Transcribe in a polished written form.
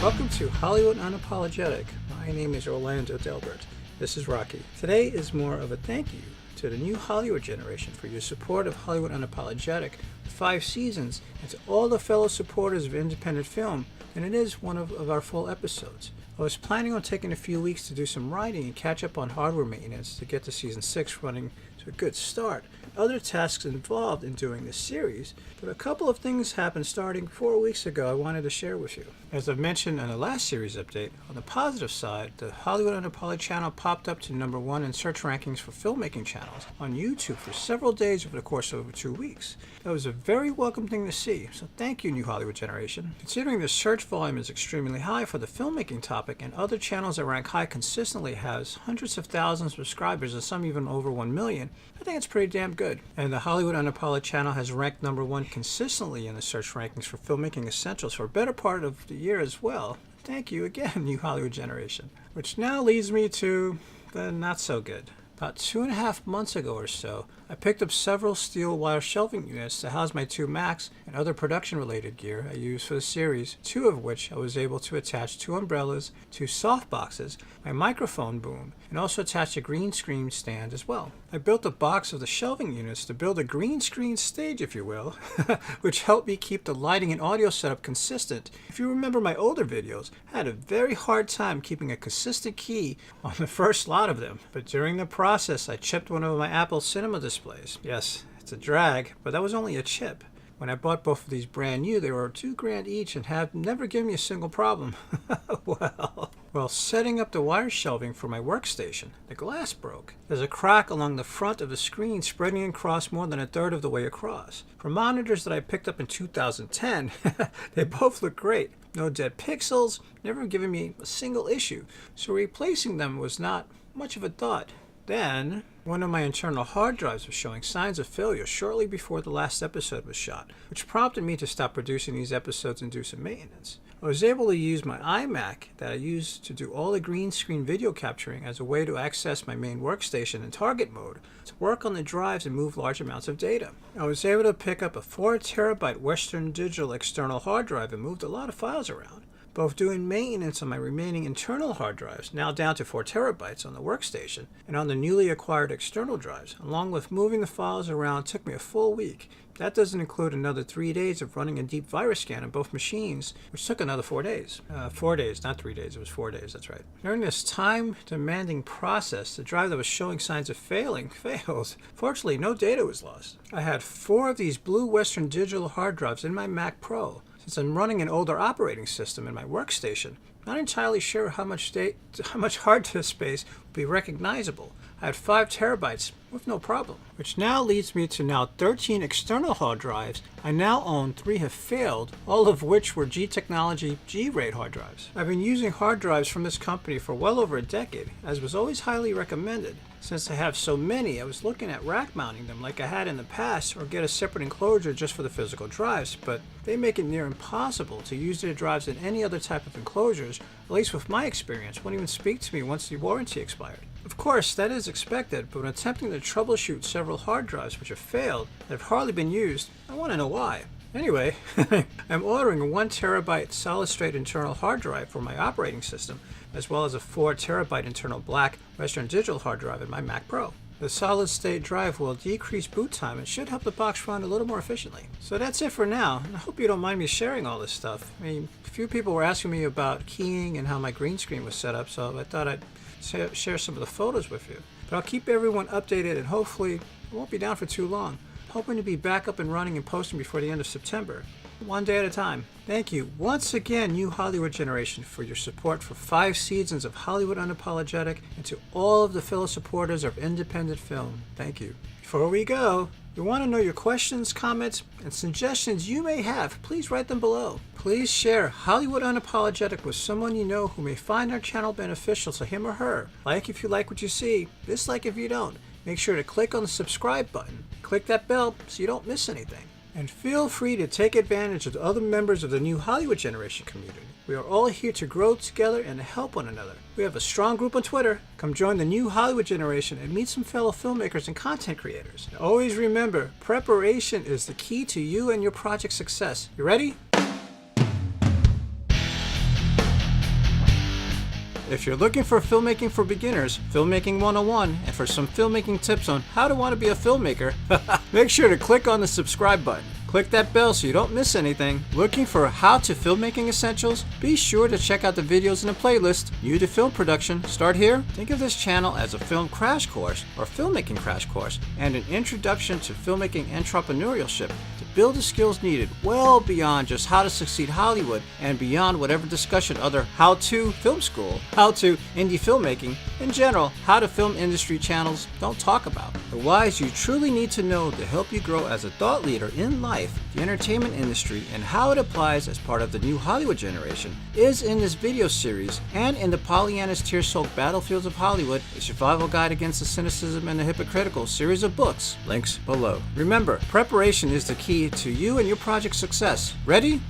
Welcome to Hollywood Unapologetic. My name is Orlando Delbert. This is Rocky. Today is more of a thank you to the new Hollywood generation for your support of Hollywood Unapologetic with 5 seasons, and to all the fellow supporters of independent film, and it is one of our full episodes. I was planning on taking a few weeks to do some writing and catch up on hardware maintenance to get to season 6 running to a good start. Other tasks involved in doing this series, but a couple of things happened starting 4 weeks ago I wanted to share with you. As I mentioned in the last series update, on the positive side, the Hollywood Unapologetic channel popped up to number 1 in search rankings for filmmaking channels on YouTube for several days over the course of over 2 weeks. That was a very welcome thing to see, so thank you, new Hollywood generation. Considering the search volume is extremely high for the filmmaking topic, and other channels that rank high consistently has hundreds of thousands of subscribers and some even over 1 million, I think it's pretty damn good. And the Hollywood Unapologetic channel has ranked number 1 consistently in the search rankings for filmmaking essentials for a better part of the year as well. Thank you again, new Hollywood generation. Which now leads me to the not so good. About 2.5 months ago or so, I picked up several steel wire shelving units to house my 2 Macs and other production related gear I use for the series, 2 of which I was able to attach 2 umbrellas, 2 softboxes, my microphone boom, and also attach a green screen stand as well. I built a box of the shelving units to build a green screen stage, if you will, which helped me keep the lighting and audio setup consistent. If you remember my older videos, I had a very hard time keeping a consistent key on the first lot of them, but during the process I chipped one of my Apple Cinema displays. Yes, it's a drag, but that was only a chip. When I bought both of these brand new, they were $2,000 each and have never given me a single problem. Well, setting up the wire shelving for my workstation, the glass broke. There's a crack along the front of the screen spreading across more than a third of the way across. For monitors that I picked up in 2010, they both look great. No dead pixels, never given me a single issue, so replacing them was not much of a thought. Then, one of my internal hard drives was showing signs of failure shortly before the last episode was shot, which prompted me to stop producing these episodes and do some maintenance. I was able to use my iMac that I use to do all the green screen video capturing as a way to access my main workstation in target mode to work on the drives and move large amounts of data. I was able to pick up a 4 terabyte Western Digital external hard drive and moved a lot of files around. Both doing maintenance on my remaining internal hard drives, now down to 4 terabytes on the workstation, and on the newly acquired external drives, along with moving the files around, took me a full week. That doesn't include another 3 days of running a deep virus scan on both machines, which took another 4 days. 4 days, not 3 days, it was 4 days, that's right. During this time-demanding process, the drive that was showing signs of failing failed. Fortunately, no data was lost. I had 4 of these blue Western Digital hard drives in my Mac Pro. Since I'm running an older operating system in my workstation, not entirely sure how much hard disk space will be recognizable. I had 5 terabytes with no problem. Which now leads me to now 13 external hard drives. I now own 3 have failed, all of which were G-Technology G-RAID hard drives. I've been using hard drives from this company for well over a decade, as was always highly recommended. Since I have so many, I was looking at rack mounting them like I had in the past, or get a separate enclosure just for the physical drives, but they make it near impossible to use their drives in any other type of enclosures, at least with my experience, won't even speak to me once the warranty expired. Of course, that is expected, but when attempting to troubleshoot several hard drives which have failed that have hardly been used, I want to know why. Anyway, I'm ordering a 1 terabyte solid-state internal hard drive for my operating system, as well as a 4 terabyte internal black Western Digital hard drive in my Mac Pro. The solid-state drive will decrease boot time and should help the box run a little more efficiently. So that's it for now, and I hope you don't mind me sharing all this stuff. I mean, a few people were asking me about keying and how my green screen was set up, so I thought I'd share some of the photos with you. But I'll keep everyone updated, and hopefully I won't be down for too long. Hoping to be back up and running and posting before the end of September. One day at a time. Thank you once again, new Hollywood generation, for your support for 5 seasons of Hollywood Unapologetic, and to all of the fellow supporters of independent film. Thank you. Before we go, you want to know your questions, comments, and suggestions you may have, please write them below. Please share Hollywood Unapologetic with someone you know who may find our channel beneficial to him or her. Like if you like what you see, dislike if you don't. Make sure to click on the subscribe button. Click that bell so you don't miss anything. And feel free to take advantage of the other members of the new Hollywood generation community. We are all here to grow together and to help one another. We have a strong group on Twitter. Come join the new Hollywood generation and meet some fellow filmmakers and content creators. And always remember, preparation is the key to you and your project's success. You ready? If you're looking for filmmaking for beginners, Filmmaking 101, and for some filmmaking tips on how to want to be a filmmaker, make sure to click on the subscribe button. Click that bell so you don't miss anything. Looking for how to filmmaking essentials? Be sure to check out the videos in the playlist. New to film production, start here. Think of this channel as a film crash course or filmmaking crash course and an introduction to filmmaking entrepreneurship to build the skills needed well beyond just how to succeed Hollywood and beyond whatever discussion other how-to film school, how-to indie filmmaking, in general, how to film industry channels don't talk about. The whys you truly need to know to help you grow as a thought leader in life, the entertainment industry, and how it applies as part of the new Hollywood generation is in this video series and in the Pollyanna's tear-soaked Battlefields of Hollywood, a survival guide against the cynicism and the hypocritical series of books. Links below. Remember, preparation is the key to you and your project's success. Ready?